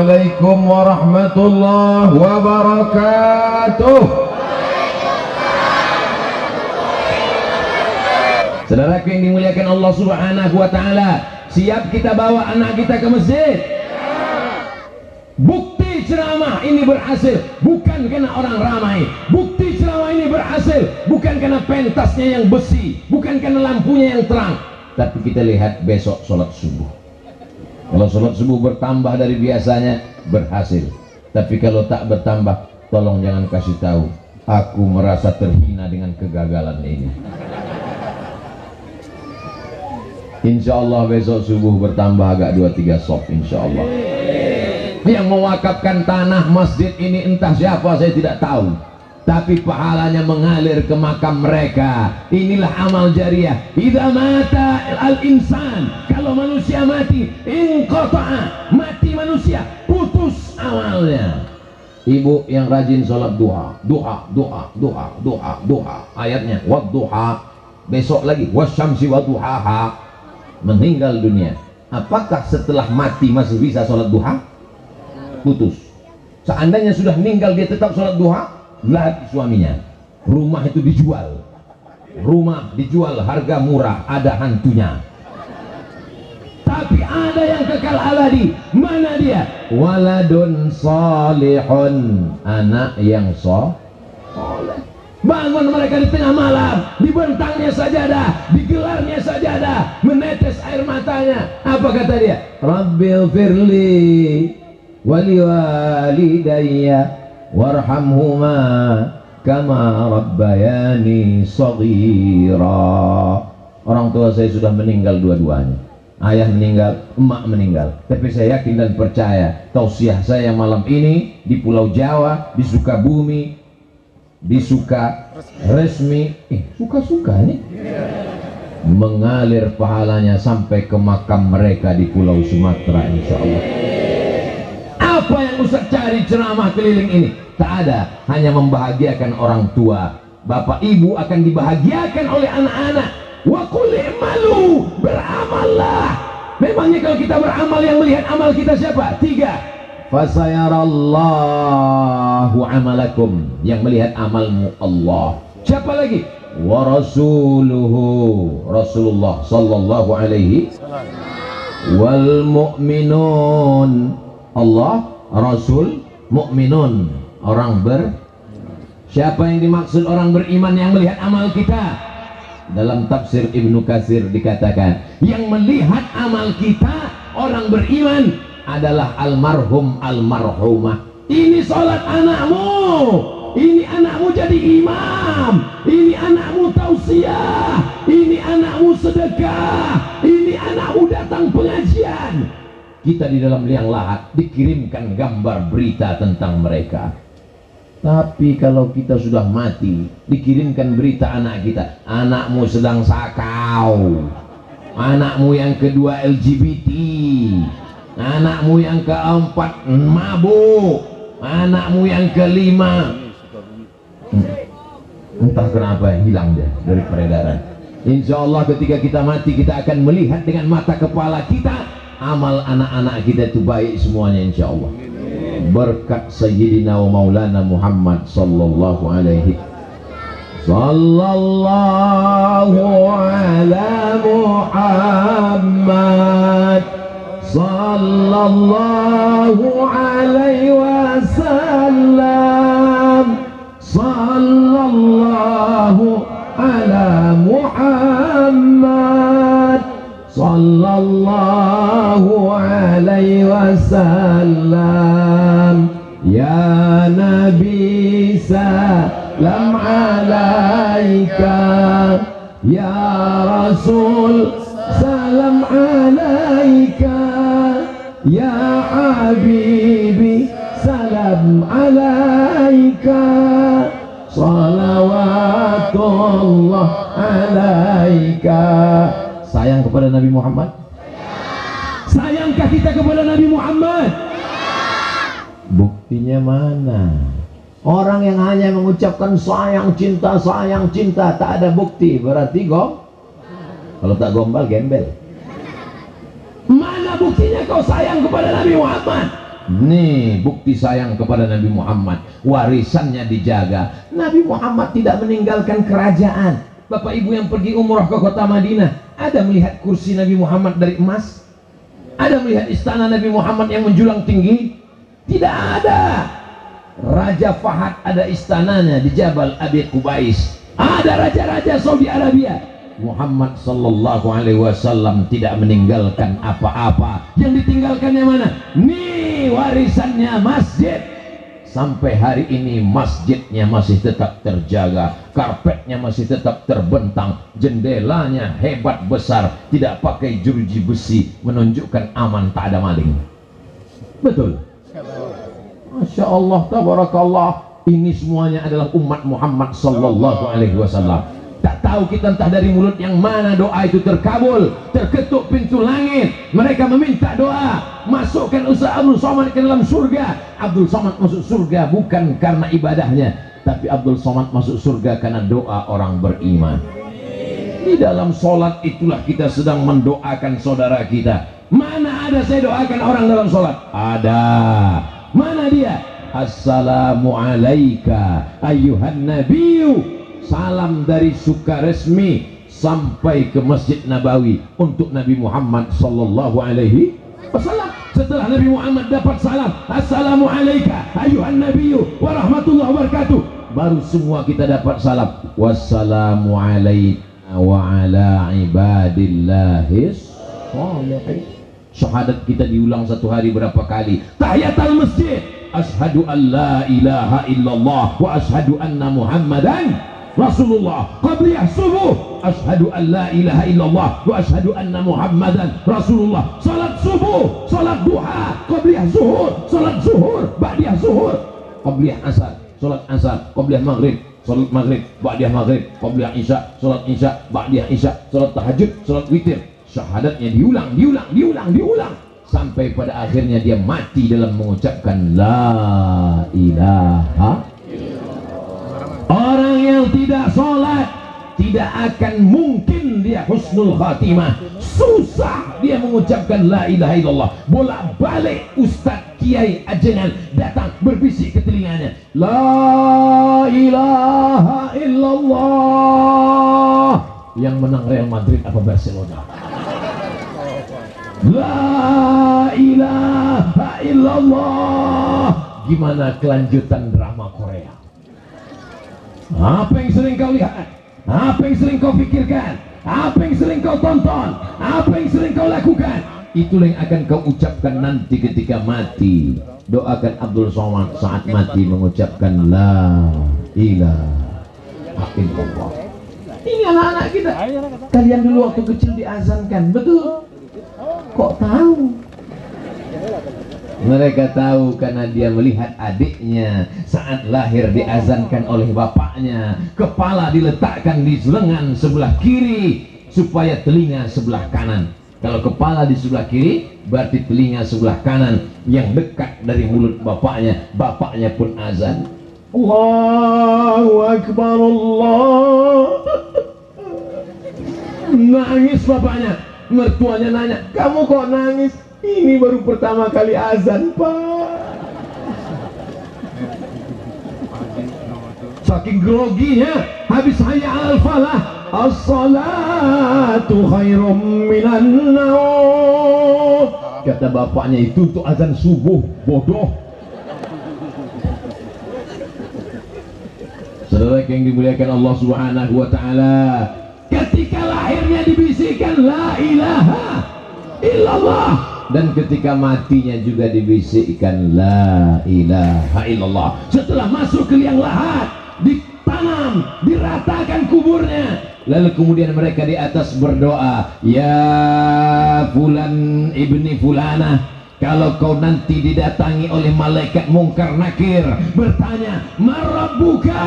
Assalamualaikum warahmatullahi wabarakatuh. Saudaraku yang dimuliakan Allah Subhanahu wa Ta'ala, siap kita bawa anak kita ke masjid? Bukti ceramah ini berhasil bukan karena orang ramai. Bukti ceramah ini berhasil bukan karena pentasnya yang besi, bukan karena lampunya yang terang. Tapi kita lihat besok sholat subuh. Kalau sholat subuh bertambah dari biasanya, berhasil. Tapi kalau tak bertambah, tolong jangan kasih tahu. Aku merasa terhina dengan kegagalan ini. Insya Allah besok subuh bertambah agak 2-3 sop, insya Allah. Yang mewakafkan tanah masjid ini entah siapa, saya tidak tahu. Tapi pahalanya mengalir ke makam mereka. Inilah amal jariah. Idza mata al-insan, kalau manusia mati, inqata'a, mati manusia, putus amalnya. Ibu yang rajin sholat duha, ayatnya wadduha, besok lagi wasyamsi wadduhaha, meninggal dunia. Apakah setelah mati masih bisa sholat duha? Putus. Seandainya sudah meninggal dia tetap sholat duha, lagi suaminya, rumah itu dijual, harga murah, ada hantunya. Tapi ada yang kekal abadi. Mana dia? Waladun salihun, anak yang soleh. Bangun mereka di tengah malam, dibentangnya sajadah, digelarnya sajadah, menetes air matanya. Apa kata dia? Rabbil firli wali walidayya warhamhuma kama rabbayani shaghira. Orang tua saya sudah meninggal dua-duanya. Ayah meninggal, emak meninggal. Tapi saya yakin dan percaya tausiah saya malam ini di Pulau Jawa, di Sukabumi, di Sukaresmi, suka-suka nih, mengalir pahalanya sampai ke makam mereka di Pulau Sumatera, insya Allah. Apa yang Ustaz cari ceramah keliling ini? Tak ada, hanya membahagiakan orang tua. Bapak ibu akan dibahagiakan oleh anak-anak. Wa qul i'malu, beramallah. Memangnya kalau kita beramal, yang melihat amal kita siapa? 3. Fasayarallahu amalakum, yang melihat amalmu Allah. Siapa lagi? Wa rasuluhu, Rasulullah sallallahu alaihi, wal mu'minun, Allah, Rasul, mukminun, orang siapa yang dimaksud orang beriman yang melihat amal kita? Dalam tafsir Ibnu Katsir dikatakan, yang melihat amal kita orang beriman adalah almarhum almarhumah. Ini sholat anakmu, ini anakmu jadi imam, ini anakmu tausiah, ini anakmu sedekah, ini anakmu datang pengajian. Kita di dalam liang lahat dikirimkan gambar berita tentang mereka. Tapi kalau kita sudah mati, dikirimkan berita anak kita, anakmu sedang sakau, anakmu yang kedua LGBT, anakmu yang keempat mabuk, anakmu yang kelima entah kenapa hilang dia dari peredaran. Insya Allah ketika kita mati, kita akan melihat dengan mata kepala kita amal anak-anak kita itu baik semuanya, insya Allah. Berkat Sayyidina wa Maulana Muhammad sallallahu alaihi ala Muhammad sallallahu alaihi wasallam, sallallahu ala Muhammad sallallahu alaihi wasallam. Ya Nabi salam alaika, ya Rasul salam alaika, ya Habibi salam alaika, salawatullah alaika. Sayang kepada Nabi Muhammad? Sayangkah kita kepada Nabi Muhammad? Buktinya mana? Orang yang hanya mengucapkan sayang cinta, tak ada bukti, berarti kalau tak gombal gembel. Mana buktinya kau sayang kepada Nabi Muhammad? Nih bukti sayang kepada Nabi Muhammad, warisannya dijaga. Nabi Muhammad tidak meninggalkan kerajaan. Bapak ibu yang pergi umrah ke kota Madinah, ada melihat kursi Nabi Muhammad dari emas? Ada melihat istana Nabi Muhammad yang menjulang tinggi? Tidak ada. Raja Fahad ada istananya di Jabal Abi Qubais. Ada raja-raja Saudi Arabia. Muhammad sallallahu alaihi wasallam tidak meninggalkan apa-apa. Yang ditinggalkannya mana? Nih warisannya masjid. Sampai hari ini masjidnya masih tetap terjaga, karpetnya masih tetap terbentang, jendelanya hebat besar, tidak pakai jeruji besi, menunjukkan aman, tak ada maling. Betul. Masya Allah, tabarakallah. Ini semuanya adalah umat Muhammad sallallahu alaihi wasallam. Tak tahu kita entah dari mulut yang mana doa itu terkabul, terketuk pintu langit. Mereka meminta doa, masukkan usaha Abdul Somad ke dalam surga. Abdul Somad masuk surga bukan karena ibadahnya, tapi Abdul Somad masuk surga karena doa orang beriman. Di dalam sholat itulah kita sedang mendoakan saudara kita. Mana ada saya doakan orang dalam sholat? Ada. Mana dia? Assalamu alaika ayyuhan nabiyyu. Salam dari Sukaresmi sampai ke Masjid Nabawi untuk Nabi Muhammad sallallahu alaihi wasallam. Setelah Nabi Muhammad dapat salam, assalamu alaika ayyuhan nabiyyu wa rahmatullahi wabarakatuh, baru semua kita dapat salam, wassalamu alaina wa ala ibadillahis sholihin. Syahadat kita diulang satu hari berapa kali? Tahiyatul masjid, asyhadu an la ilaha illallah wa asyhadu anna muhammadan Rasulullah. Qabliyah subuh, asyhadu an la ilaha illallah wa asyhadu anna muhammadan Rasulullah. Salat subuh, salat duha, qabliyah zuhur, salat zuhur, ba'diyah zuhur, qabliyah asar, salat asar, qabliyah maghrib, salat maghrib, ba'diyah maghrib, qabliyah isya, salat isya, ba'diyah isya, salat tahajud, salat witir. Syahadatnya diulang sampai pada akhirnya dia mati dalam mengucapkan la ilaha. Orang yang tidak sholat tidak akan mungkin dia husnul khatimah. Susah dia mengucapkan la ilaha illallah. Bolak-balik Ustadz Kiai Ajenan datang berbisik ke telinganya, la ilaha illallah. Yang menang Real Madrid apa Barcelona? La ilaha illallah. Gimana kelanjutan drama Korea? Apa yang sering kau lihat? Apa yang sering kau pikirkan? Apa yang sering kau tonton? Apa yang sering kau lakukan? Itulah yang akan kau ucapkan nanti ketika mati. Doakan Abdul Somad saat mati mengucapkan la ilaha illallah. Ini anak-anak kita. Kalian dulu waktu kecil diazankan, betul? Kok tahu? Mereka tahu karena dia melihat adiknya saat lahir diazankan oleh bapaknya. Kepala diletakkan di lengan sebelah kiri supaya telinga sebelah kanan. Kalau kepala di sebelah kiri berarti telinga sebelah kanan yang dekat dari mulut bapaknya. Bapaknya pun azan. Allahu Akbar, Allah. Nangis bapaknya. Mertuanya nanya, kamu kok nangis? Ini baru pertama kali azan, Pak. Saking groginya, habis hayya 'alal falah, as-salatu khairum minan naum. Kata bapaknya, itu untuk azan subuh, bodoh. Saudara yang dimuliakan Allah Subhanahu wa taala, ketika lahirnya dibisikkan la ilaha illallah, dan ketika matinya juga dibisikkan la ilaha illallah. Setelah masuk ke liang lahat, ditanam, diratakan kuburnya, lalu kemudian mereka di atas berdoa, ya fulan ibni fulana, kalau kau nanti didatangi oleh malaikat mungkar nakir bertanya, marabbuka,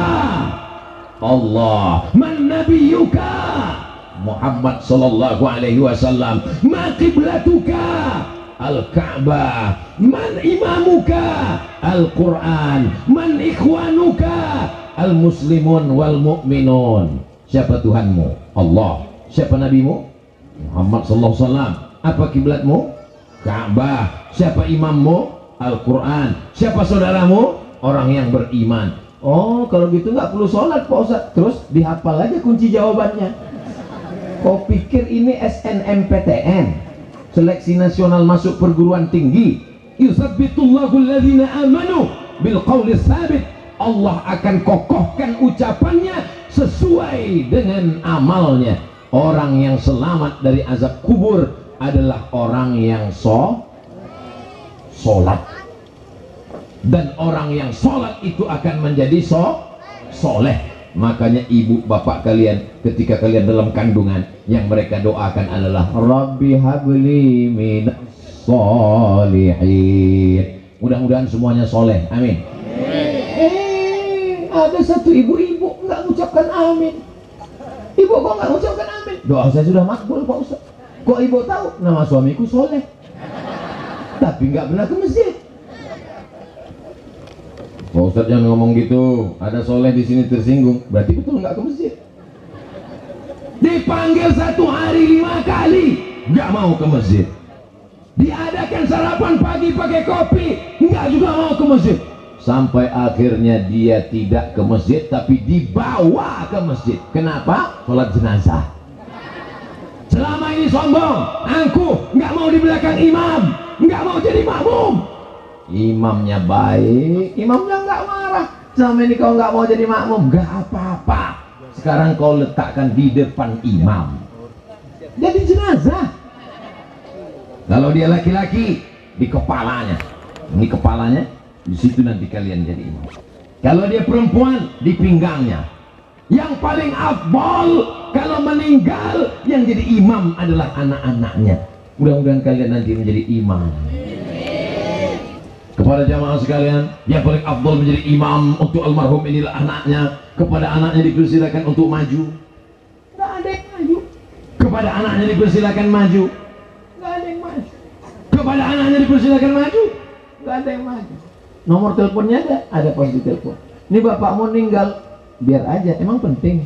Allah, man nabiyuka, Muhammad sallallahu alaihi wasallam, ma qiblatuka, Al-Ka'bah, man imamuka, Al-Quran, man ikhwanuka, Al-Muslimun wal Mu'minun. Siapa Tuhanmu? Allah. Siapa nabimu? Muhammad sallallahu alaihi wasallam. Apa kiblatmu? Ka'bah. Siapa imammu? Al-Quran. Siapa saudaramu? Orang yang beriman. Oh, kalau gitu nggak perlu sholat Pak Ustadz. Terus dihafal aja kunci jawabannya. Kau pikir ini SNMPTN, seleksi nasional masuk perguruan tinggi? Yutsabbitullahu alladhina amanu bil qawli tsabit. Allah akan kokohkan ucapannya sesuai dengan amalnya. Orang yang selamat dari azab kubur adalah orang yang sholat. Dan orang yang sholat itu akan menjadi soleh. Makanya ibu bapak kalian ketika kalian dalam kandungan, yang mereka doakan adalah Rabbi habli minas sholihin. Mudah-mudahan semuanya soleh, amin. Ada satu ibu-ibu nggak mengucapkan amin. Ibu kok nggak mengucapkan amin? Doa saya sudah makbul Pak Ustaz. Kok ibu tahu? Nama suamiku soleh, tapi nggak pernah ke masjid. Pak Ustaz jangan ngomong gitu. Ada soleh di sini tersinggung. Berarti betul nggak ke masjid. Dipanggil satu hari 5 kali, nggak mau ke masjid. Diadakan sarapan pagi pakai kopi, nggak juga mau ke masjid. Sampai akhirnya dia tidak ke masjid, tapi dibawa ke masjid. Kenapa? Sholat jenazah. Selama ini sombong, angkuh, nggak mau di belakang imam, nggak mau jadi makmum. Imamnya baik, imamnya nggak marah. Selama ini kau nggak mau jadi makmum, nggak apa-apa. Sekarang kau letakkan di depan imam, jadi jenazah. Kalau dia laki-laki, di kepalanya, ini kepalanya. Di situ nanti kalian jadi imam. Kalau dia perempuan, di pinggangnya. Yang paling afdal kalau meninggal, yang jadi imam adalah anak-anaknya. Mudah-mudahan kalian nanti menjadi imam. Kepada jamaah sekalian, yang paling afdal menjadi imam untuk almarhum inilah anaknya. Kepada anaknya dipersilakan untuk maju. Nggak ada yang maju. Kepada anaknya dipersilakan maju. Nggak ada yang maju. Kepada anaknya dipersilakan maju. Nggak ada yang maju. Nomor teleponnya ada pas di telepon. Ini bapakmu meninggal, biar aja, emang penting.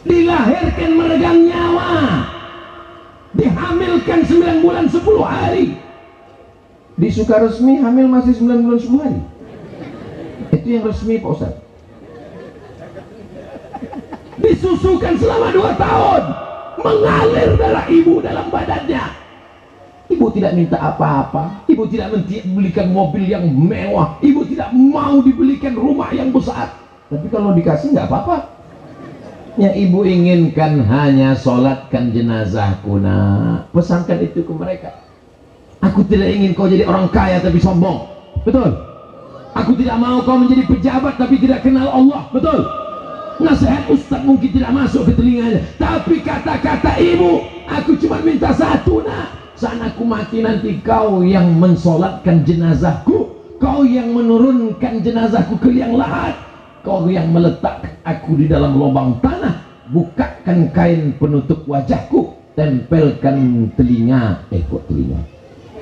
Dilahirkan meregang nyawa, dihamilkan 9 bulan 10 hari. Di Sukaresmi hamil masih 9 bulan 10 hari. Itu yang resmi Pak Ustaz. Disusukan selama 2 tahun, mengalir darah ibu dalam badannya. Ibu tidak minta apa-apa, ibu tidak membelikan mobil yang mewah, ibu tidak mau dibelikan rumah yang besar. Tapi kalau dikasih nggak apa-apa. Yang ibu inginkan hanya sholatkan jenazahku, nak. Pesankan itu ke mereka. Aku tidak ingin kau jadi orang kaya tapi sombong, betul? Aku tidak mau kau menjadi pejabat tapi tidak kenal Allah, betul? Nasihat Ustaz mungkin tidak masuk ke telinganya, tapi kata-kata ibu, aku cuma minta satu, nak. Saat aku mati nanti kau yang mensolatkan jenazahku, kau yang menurunkan jenazahku ke liang lahat, kau yang meletakkan aku di dalam lubang tanah, bukakan kain penutup wajahku, tempelkan telinga,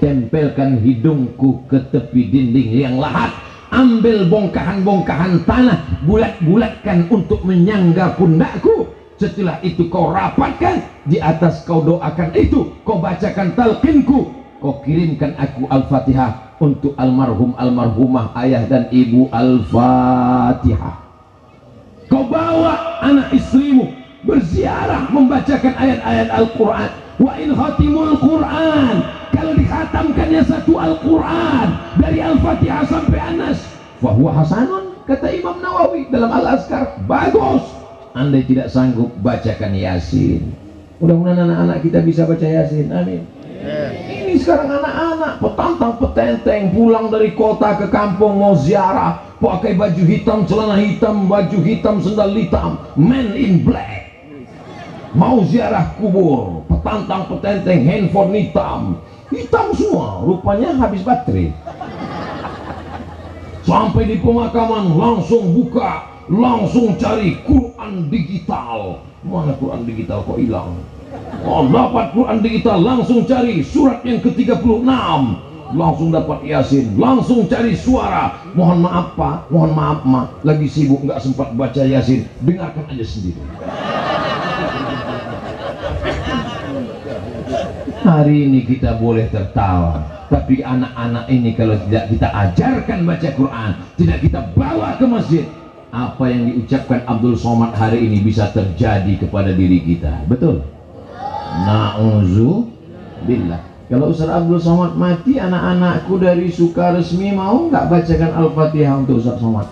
tempelkan hidungku ke tepi dinding liang lahat, ambil bongkahan-bongkahan tanah, bulat-bulatkan untuk menyangga pundakku. Setelah itu kau rapatkan, di atas kau doakan itu, kau bacakan talqinku, kau kirimkan aku Al-Fatihah untuk almarhum almarhumah ayah dan ibu. Al-Fatihah. Kau bawa anak istrimu berziarah membacakan ayat-ayat Al-Quran. Wa in khatimul Quran, kalau dikhatamkannya satu Al-Quran dari Al-Fatihah sampai Anas, fahuwa hasanun, kata Imam Nawawi dalam Al-Azkar, bagus. Andai tidak sanggup, bacakan Yasin. Mudah-mudahan anak-anak kita bisa baca Yasin, amin. Ini sekarang anak-anak petantang petenteng pulang dari kota ke kampung mau ziarah, pakai baju hitam, celana hitam, baju hitam, sendal hitam, man in black, mau ziarah kubur, petantang petenteng, handphone hitam semua, rupanya habis baterai. Sampai di pemakaman langsung buka, langsung cari Quran digital. Mana Quran digital kok hilang? Oh, dapat Quran digital, langsung cari surat yang ke-36, langsung dapat Yasin, langsung cari suara. Mohon maaf Pak, mohon maaf Ma, lagi sibuk nggak sempat baca Yasin, dengarkan aja sendiri. Hari ini kita boleh tertawa, tapi anak-anak ini kalau tidak kita ajarkan baca Quran, tidak kita bawa ke masjid, apa yang diucapkan Abdul Somad hari ini bisa terjadi kepada diri kita. Betul? Na'udzubillah. Kalau Ustaz Abdul Somad mati, anak-anakku dari Sukaresmi mau nggak bacakan Al-Fatihah untuk Ustaz Somad?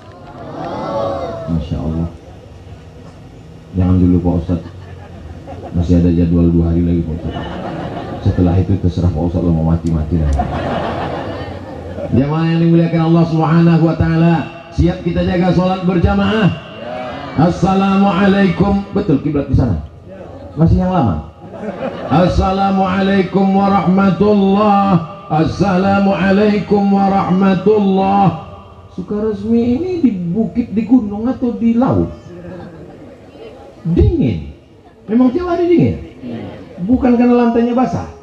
Masya Allah. Jangan dulu Pak Ustaz, masih ada jadwal 2 hari lagi Pak Ustaz. Setelah itu terserah Pak Ustaz, lo mau mati-mati lah. Jamaah yang dimuliakan Allah Subhanahu wa taala, siap kita jaga sholat berjamaah? Assalamualaikum. Betul kiblat di sana? Masih yang lama? Assalamualaikum warahmatullah. Assalamualaikum warahmatullah. Sukaresmi ini di bukit, di gunung atau di laut? Dingin. Memang tiap hari dingin? Bukan karena lantainya basah.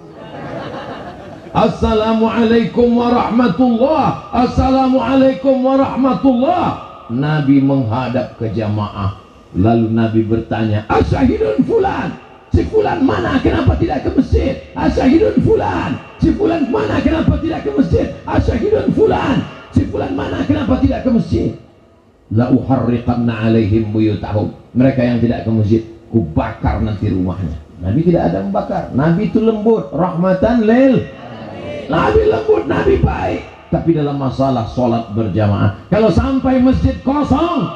Assalamualaikum warahmatullah. Assalamualaikum warahmatullah. Nabi menghadap ke jamaah, lalu Nabi bertanya, asyahidun fulan, si fulan mana, kenapa tidak ke masjid? Asyahidun fulan, si fulan mana, kenapa tidak ke masjid? Asyahidun fulan, si fulan mana, kenapa tidak ke masjid? La uharriqanna alaihim buyutahum. Mereka yang tidak ke masjid, ku bakar nanti rumahnya. Nabi tidak ada membakar. Nabi itu lembut, rahmatan lil. Nabi lembut, Nabi baik. Tapi dalam masalah sholat berjamaah, kalau sampai masjid kosong,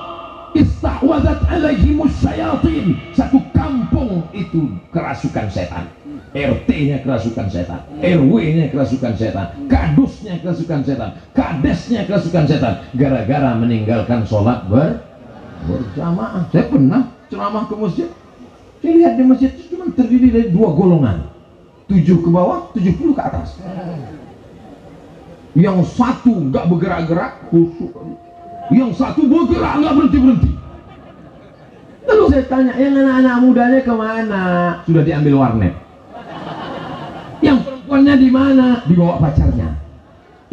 istahwazat alaihimus syayatin. Satu kampung itu kerasukan setan. RT-nya kerasukan setan, RW-nya kerasukan setan, kadusnya kerasukan setan, kadesnya kerasukan setan, gara-gara meninggalkan sholat berjamaah. Saya pernah ceramah ke masjid, saya lihat di masjid itu cuma terdiri dari 2 golongan, 7 ke bawah, 70 ke atas. Yang satu nggak bergerak-gerak, khusyuk. Yang satu bergerak nggak berhenti-berhenti. Lalu saya tanya, yang anak-anak mudanya kemana? Sudah diambil warnet. Yang perempuannya di mana? Dibawa pacarnya.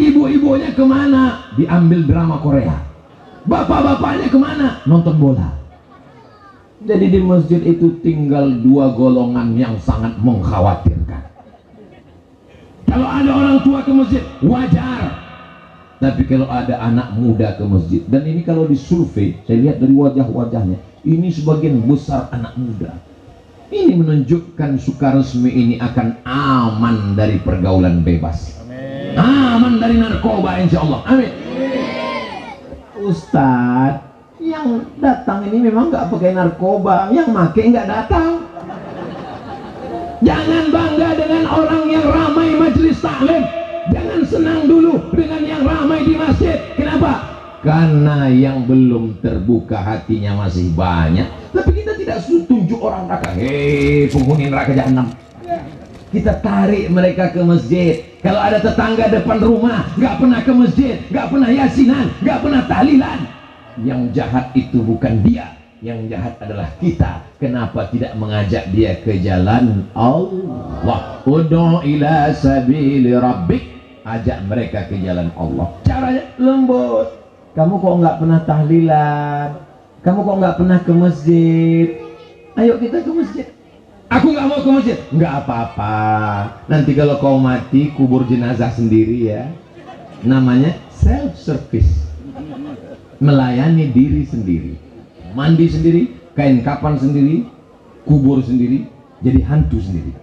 Ibu-ibunya kemana? Diambil drama Korea. Bapak-bapaknya kemana? Nonton bola. Jadi di masjid itu tinggal 2 golongan yang sangat mengkhawatirkan. Kalau ada orang tua ke masjid, wajar. Tapi kalau ada anak muda ke masjid, dan ini kalau disurvei, saya lihat dari wajah-wajahnya, ini sebagian besar anak muda. Ini menunjukkan Sukaresmi ini akan aman dari pergaulan bebas. Amin. Aman dari narkoba insya Allah. Amin. Ustadz, yang datang ini memang nggak pakai narkoba, yang make nggak datang. Jangan bangga dengan orang yang ramai majelis taklim. Jangan senang dulu dengan yang ramai di masjid. Kenapa? Karena yang belum terbuka hatinya masih banyak. Tapi kita tidak tunjuk orang neraka. Hei, penghuni neraka jahanam. Kita tarik mereka ke masjid. Kalau ada tetangga depan rumah nggak pernah ke masjid, nggak pernah yasinan, nggak pernah tahlilan, yang jahat itu bukan dia, yang jahat adalah kita. Kenapa tidak mengajak dia ke jalan Allah? Ud'u ila sabili rabbik. Ajak mereka ke jalan Allah. Caranya lembut. Kamu kok nggak pernah tahlilan? Kamu kok nggak pernah ke masjid? Ayo kita ke masjid. Aku nggak mau ke masjid. Nggak apa-apa. Nanti kalau kau mati, kubur jenazah sendiri ya. Namanya self service. Melayani diri sendiri. Mandi sendiri, kain kapan sendiri, kubur sendiri, jadi hantu sendiri.